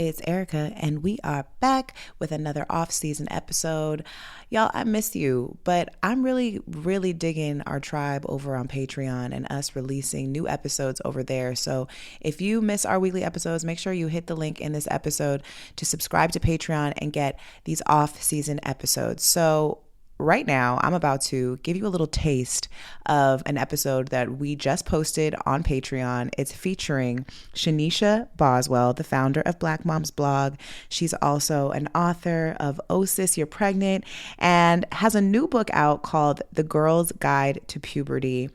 it's Erica, and we are back with another off-season episode. Y'all, I miss you, but I'm really, really digging our tribe over on Patreon and us releasing new episodes over there. So if you miss our weekly episodes, make sure you hit the link in this episode to subscribe to Patreon and get these off-season episodes. So right now, I'm about to give you a little taste of an episode that we just posted on Patreon. It's featuring Shanicia Boswell, the founder of Black Moms Blog. She's also an author of Oh Sis, You're Pregnant, and has a new book out called The Girl's Guide to Puberty.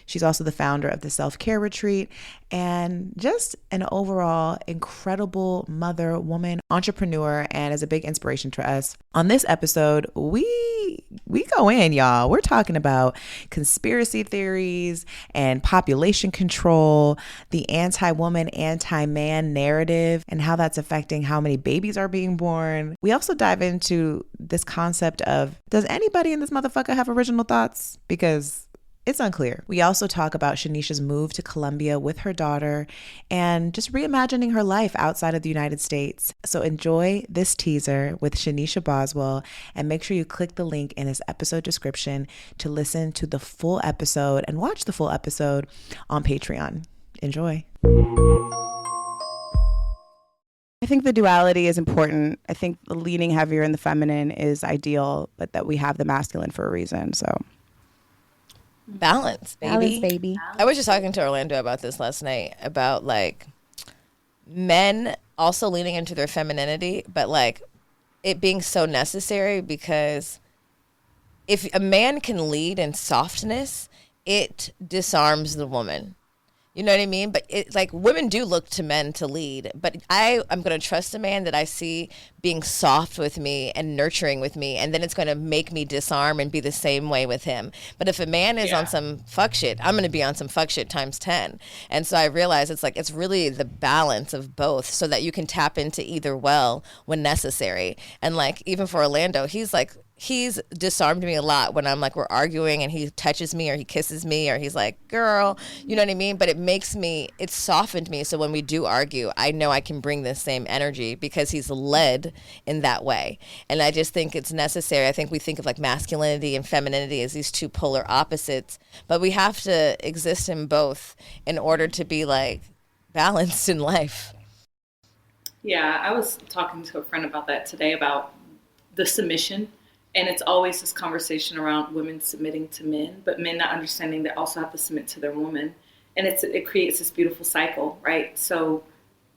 She's also the founder of the Self-Care Retreat and just an overall incredible mother, woman, entrepreneur, and is a big inspiration to us. On this episode, we go in, y'all. We're talking about conspiracy theories and population control, the anti-woman, anti-man narrative, and how that's affecting how many babies are being born. We also dive into this concept of, does anybody in this motherfucker have original thoughts? Because it's unclear. We also talk about Shanicia's move to Colombia with her daughter and just reimagining her life outside of the United States. So enjoy this teaser with Shanicia Boswell and make sure you click the link in this episode description to listen to the full episode and watch the full episode on Patreon. Enjoy. I think the duality is important. I think leaning heavier in the feminine is ideal, but that we have the masculine for a reason. So balance, baby. I was just talking to Orlando about this last night, about like men also leaning into their femininity, but like it being so necessary, because if a man can lead in softness, it disarms the woman. You know what I mean? But it's like women do look to men to lead, but I'm going to trust a man that I see being soft with me and nurturing with me, and then it's going to make me disarm and be the same way with him. But if a man is on some fuck shit, I'm going to be on some fuck shit times 10. And so I realize it's really the balance of both, so that you can tap into either well when necessary. And like even for Orlando, he's disarmed me a lot when I'm like, we're arguing and he touches me or he kisses me or he's like, girl, you know what I mean? But it's softened me. So when we do argue, I know I can bring this same energy because he's led in that way. And I just think it's necessary. I think we think of like masculinity and femininity as these two polar opposites, but we have to exist in both in order to be like balanced in life. Yeah, I was talking to a friend about that today, about the submission. And it's always this conversation around women submitting to men, but men not understanding they also have to submit to their woman. And it creates this beautiful cycle, right? So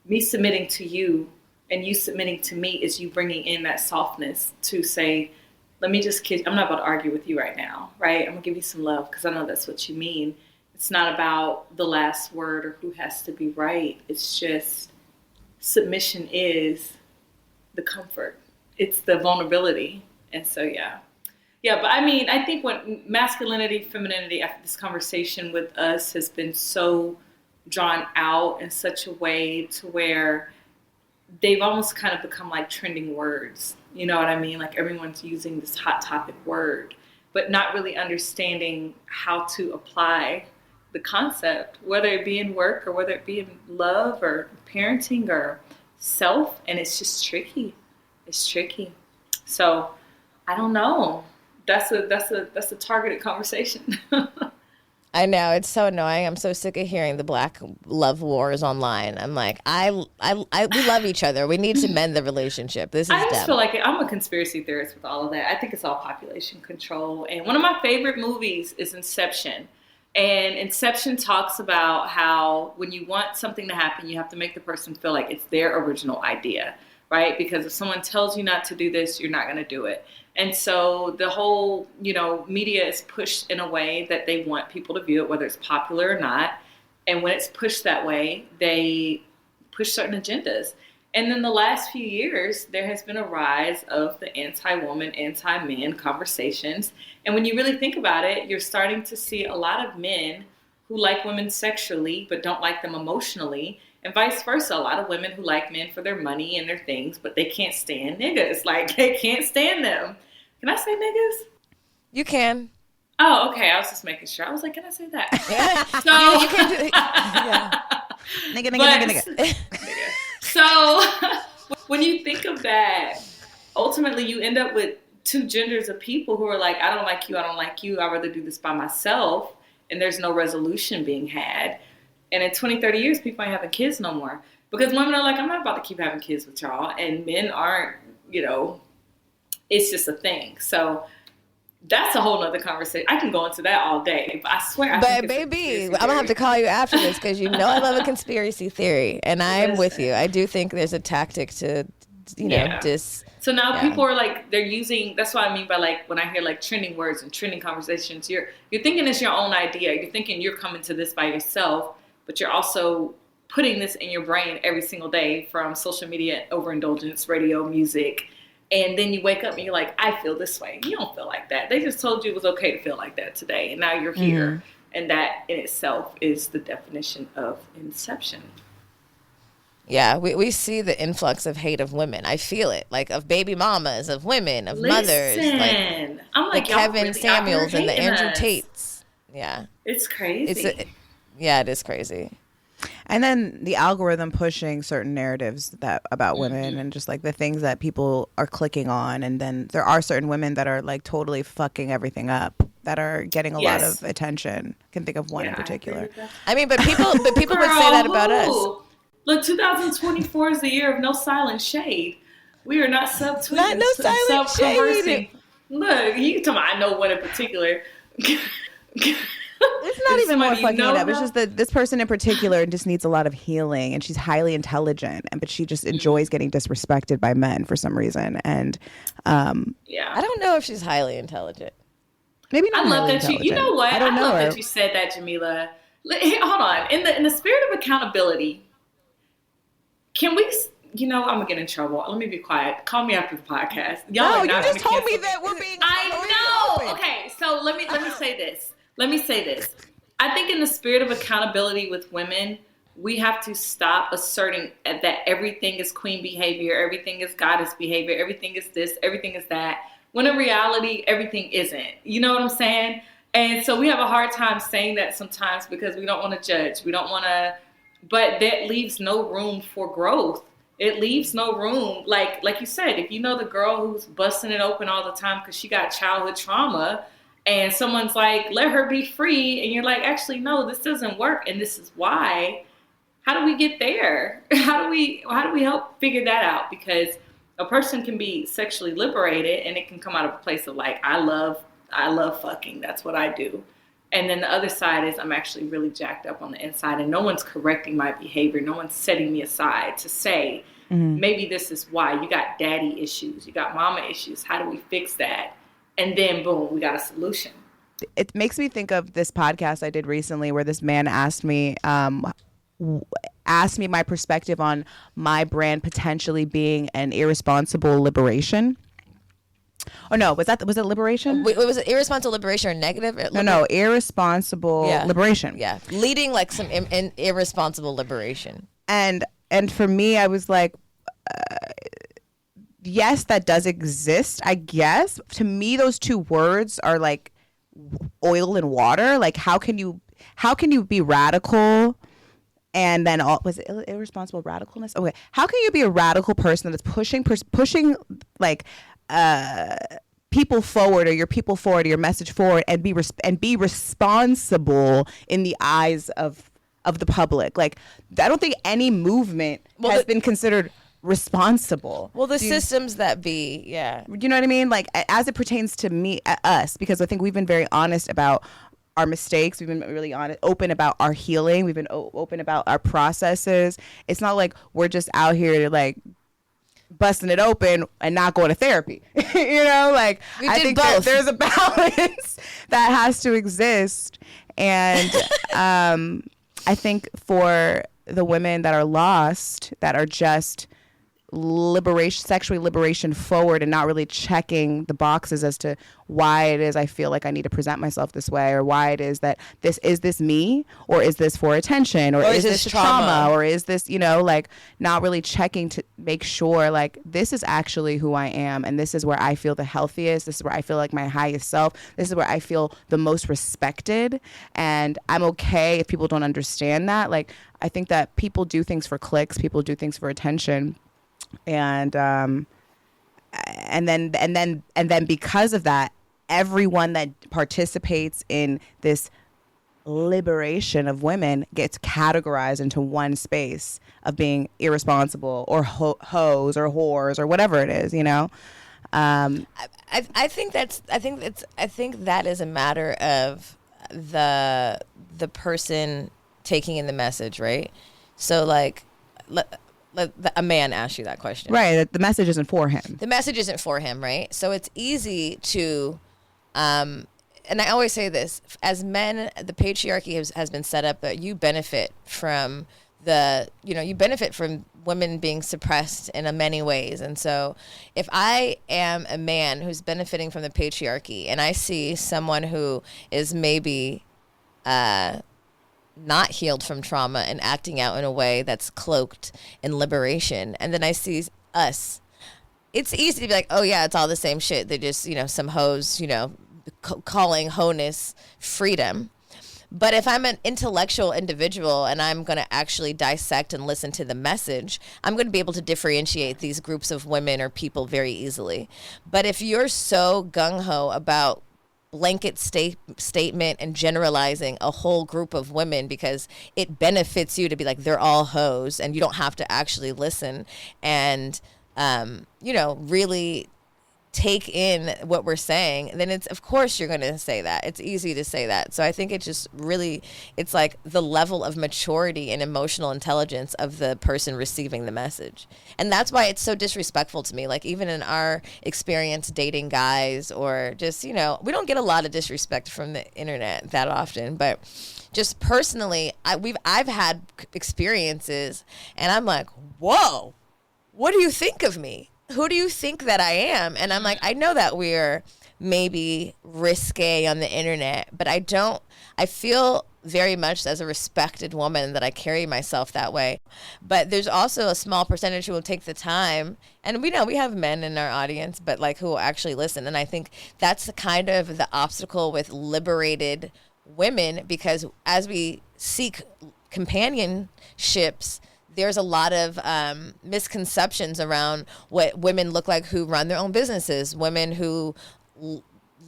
me submitting to you and you submitting to me is you bringing in that softness to say, let me just kiss. I'm not about to argue with you right now, right? I'm going to give you some love because I know that's what you mean. It's not about the last word or who has to be right. It's just submission is the comfort. It's the vulnerability. And so, yeah, but I mean, I think when masculinity, femininity, after this conversation with us has been so drawn out in such a way to where they've almost kind of become like trending words. You know what I mean? Like everyone's using this hot topic word, but not really understanding how to apply the concept, whether it be in work or whether it be in love or parenting or self. And it's just tricky. It's tricky. So I don't know. That's a targeted conversation. I know, it's so annoying. I'm so sick of hearing the black love wars online. I'm like, we love each other. We need to mend the relationship. This is I just feel like I'm a conspiracy theorist with all of that. I think it's all population control. And one of my favorite movies is Inception. And Inception talks about how when you want something to happen, you have to make the person feel like it's their original idea, right? Because if someone tells you not to do this, you're not going to do it. And so the whole, media is pushed in a way that they want people to view it, whether it's popular or not. And when it's pushed that way, they push certain agendas. And then the last few years, there has been a rise of the anti-woman, anti-man conversations. And when you really think about it, you're starting to see a lot of men who like women sexually, but don't like them emotionally. And vice versa, a lot of women who like men for their money and their things, but they can't stand niggas. Like, they can't stand them. Can I say niggas? You can. Oh, okay. I was just making sure. I was like, can I say that? Yeah. So, you can do it. Yeah. Nigga. So, when you think of that, ultimately you end up with two genders of people who are like, I don't like you, I don't like you, I'd rather do this by myself, and there's no resolution being had. And in 20, 30 years, people ain't having kids no more. Because women are like, I'm not about to keep having kids with y'all. And men aren't, it's just a thing. So that's a whole nother conversation. I can go into that all day. But I swear. But baby, I'm going to have to call you after this because I love a conspiracy theory. And I'm with you. I do think there's a tactic to, So now people are like, they're using, that's what I mean by like, when I hear like trending words and trending conversations, you're thinking it's your own idea. You're thinking you're coming to this by yourself, but you're also putting this in your brain every single day from social media, overindulgence, radio, music. And then you wake up and you're like, I feel this way. You don't feel like that. They just told you it was okay to feel like that today. And now you're here. Mm-hmm. And that in itself is the definition of inception. Yeah, we see the influx of hate of women. I feel it, like of baby mamas, of women, of mothers. Like, I'm like the Kevin really Samuels and the Andrew Tates. Yeah. It's crazy. It is crazy. And then the algorithm pushing certain narratives about women and just like the things that people are clicking on. And then there are certain women that are like totally fucking everything up, that are getting a lot of attention. I can think of one in particular. I mean, but people would say that about us. Look, 2024 is the year of no silent shade. We are not subtweeting. Not no silent shade. Look, you can tell me I know one in particular. It's not even more fucking it up. It's just that this person in particular just needs a lot of healing, and she's highly intelligent, but she just enjoys getting disrespected by men for some reason. And I don't know if she's highly intelligent. Maybe not. I love that you know what? I love that you said that, Jamila. Hold on. In the spirit of accountability, can we? I'm gonna get in trouble. Let me be quiet. Call me after the podcast. Y'all you just told me that we're being. I know. Okay, so let me say this. I think in the spirit of accountability with women, we have to stop asserting that everything is queen behavior, everything is goddess behavior, everything is this, everything is that, when in reality, everything isn't. You know what I'm saying? And so we have a hard time saying that sometimes because we don't want to judge. We don't want to, but that leaves no room for growth. It leaves no room. Like you said, if you know the girl who's busting it open all the time because she got childhood trauma, and someone's like, let her be free. And you're like, actually, no, this doesn't work. And this is why. How do we get there? How do we help figure that out? Because a person can be sexually liberated and it can come out of a place of like, I love fucking. That's what I do. And then the other side is I'm actually really jacked up on the inside and no one's correcting my behavior. No one's setting me aside to say, maybe this is why. You got daddy issues. You got mama issues. How do we fix that? And then, boom, we got a solution. It makes me think of this podcast I did recently where this man asked me my perspective on my brand potentially being an irresponsible liberation. Oh, no. Was it liberation? Was it irresponsible liberation or negative? No, irresponsible liberation. Yeah. Leading like some irresponsible liberation. And for me, I was like, yes, that does exist, I guess. To me, those two words are like oil and water. Like, how can you be radical and then was it irresponsible radicalness? Okay, how can you be a radical person that's pushing like people forward or your people forward or your message forward and be responsible in the eyes of the public? Like, I don't think any movement has been considered responsible. Well, the systems that be, yeah. You know what I mean? Like, as it pertains to us, because I think we've been very honest about our mistakes. We've been really open about our healing. We've been open about our processes. It's not like we're just out here like busting it open and not going to therapy. Like I think both. There's a balance that has to exist. And I think for the women that are lost, that are just sexual liberation forward and not really checking the boxes as to why it is I feel like I need to present myself this way, or why it is that is this me, or is this for attention, or is this trauma, or is this, like not really checking to make sure like this is actually who I am, and this is where I feel the healthiest, this is where I feel like my highest self, this is where I feel the most respected, and I'm okay if people don't understand that. Like, I think that people do things for clicks, people do things for attention. And then because of that, everyone that participates in this liberation of women gets categorized into one space of being irresponsible or hoes or whores or whatever it is, you know. I think that is a matter of the person taking in the message, right? So like, a man asked you that question, right? The message isn't for him. The message isn't for him, right? So it's easy to, and I always say this: as men, the patriarchy has been set up that you benefit from you benefit from women being suppressed in many ways. And so if I am a man who's benefiting from the patriarchy and I see someone who is maybe not healed from trauma and acting out in a way that's cloaked in liberation, and then I see us, it's easy to be like, oh yeah, it's all the same shit. They just, some hoes, calling wholeness freedom. But if I'm an intellectual individual and I'm going to actually dissect and listen to the message, I'm going to be able to differentiate these groups of women or people very easily. But if you're so gung-ho about blanket statement and generalizing a whole group of women because it benefits you to be like, they're all hoes, and you don't have to actually listen and, really take in what we're saying, then it's, of course you're going to say that. It's easy to say that. So I think it just really, it's like the level of maturity and emotional intelligence of the person receiving the message. And that's why it's so disrespectful to me. Like, even in our experience dating guys, or just, we don't get a lot of disrespect from the internet that often, but just personally, I've had experiences and I'm like, whoa, what do you think of me? Who do you think that I am? And I'm like, I know that we're maybe risque on the internet, but I feel very much as a respected woman that I carry myself that way. But there's also a small percentage who will take the time, and we know we have men in our audience, but like, who will actually listen. And I think that's the kind of the obstacle with liberated women, because as we seek companionships, there's a lot of misconceptions around what women look like who run their own businesses, women who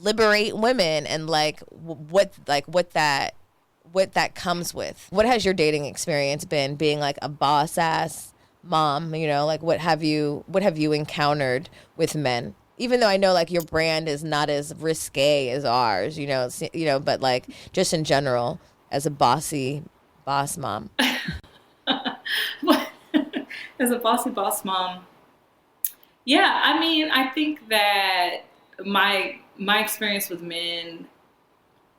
liberate women, and what that comes with. What has your dating experience been, being like a boss ass mom? What have you encountered with men? Even though I know like your brand is not as risque as ours, but like just in general as a bossy boss mom. As a bossy boss mom, yeah, I mean, I think that my experience with men,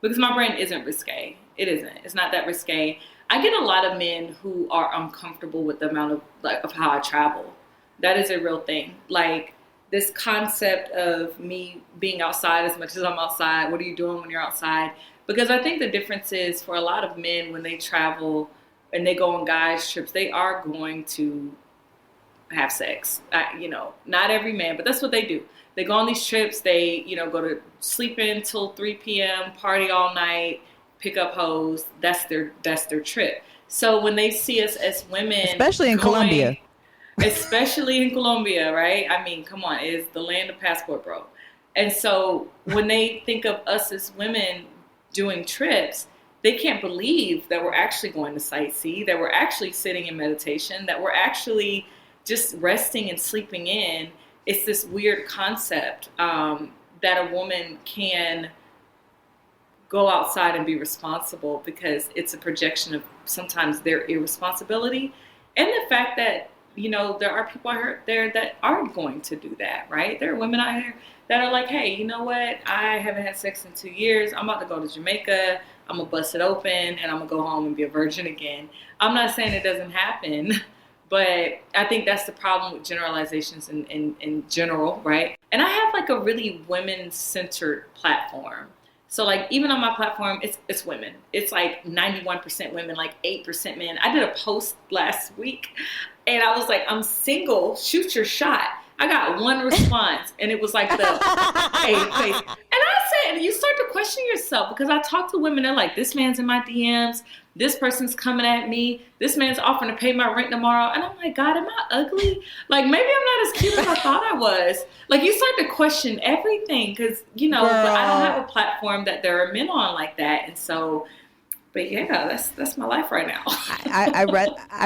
because my brand isn't risque, it's not that risque. I get a lot of men who are uncomfortable with the amount of how I travel. That is a real thing. Like, this concept of me being outside as much as I'm outside. What are you doing when you're outside? Because I think the difference is, for a lot of men, when they travel and they go on guys trips, they are going to have sex. Not every man, but that's what they do. They go on these trips. They, go to sleep in till 3 p.m., party all night, pick up hoes. That's their trip. So when they see us as women, especially in Colombia, right? I mean, come on, it's the land of passport, bro. And so when they think of us as women doing trips, they can't believe that we're actually going to sightsee, that we're actually sitting in meditation, that we're actually just resting and sleeping in. It's this weird concept that a woman can go outside and be responsible, because it's a projection of sometimes their irresponsibility, and the fact that, there are people out there that aren't going to do that, right? There are women out here that are like, hey, you know what? I haven't had sex in 2 years. I'm about to go to Jamaica. I'm going to bust it open and I'm going to go home and be a virgin again. I'm not saying it doesn't happen, but I think that's the problem with generalizations in general, right? And I have like a really women-centered platform. So like, even on my platform, it's women. It's like 91% women, like 8% men. I did a post last week and I was like, I'm single, shoot your shot. I got one response, and it was like the hey face. And I And you start to question yourself, because I talk to women, they're like, this man's in my DMs, this person's coming at me, this man's offering to pay my rent tomorrow. And I'm like, God, am I ugly? Like, maybe I'm not as cute as I thought I was. Like, you start to question everything, because, you know, but I don't have a platform that there are men on like that. And so, but yeah, that's my life right now. I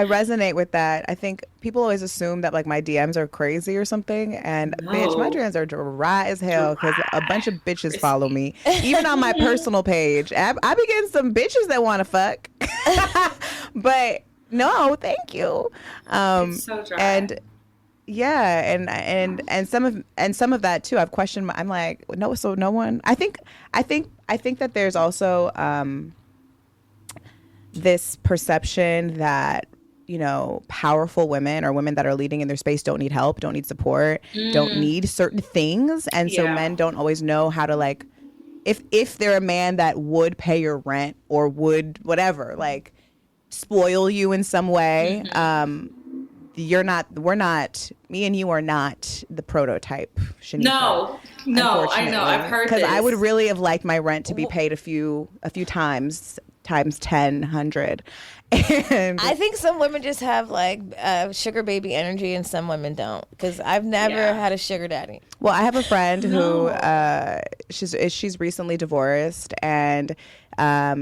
resonate with that. I think people always assume that like my DMs are crazy or something, and bitch, my DMs are dry as hell because a bunch of bitches follow me, even on my personal page. I be getting some bitches that want to fuck, but no, thank you. It's so dry. And yeah, and some of that too. I've questioned. I'm like, no, so no one. I think that there's also this perception that, you know, powerful women or women that are leading in their space don't need help, don't need support, don't need certain things. And so men don't always know how to, like, if they're a man that would pay your rent or would whatever, like, spoil you in some way, me and you are not the prototype, Shanicia. No, I know, I've heard this. Because I would really have liked my rent to be paid a few times 10, 100. And I think some women just have like sugar baby energy and some women don't, because I've never had a sugar daddy. Well, I have a friend who she's recently divorced, and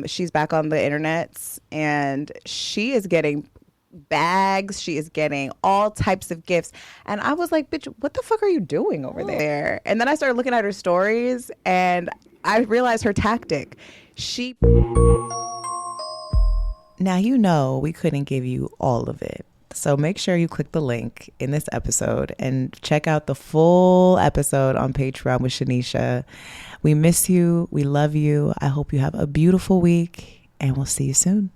she's back on the internet, and she is getting bags, she is getting all types of gifts, and I was like, bitch, what the fuck are you doing over there? And then I started looking at her stories, and I realized her tactic. Now, you know, we couldn't give you all of it. So make sure you click the link in this episode and check out the full episode on Patreon with Shanicia. We miss you. We love you. I hope you have a beautiful week, and we'll see you soon.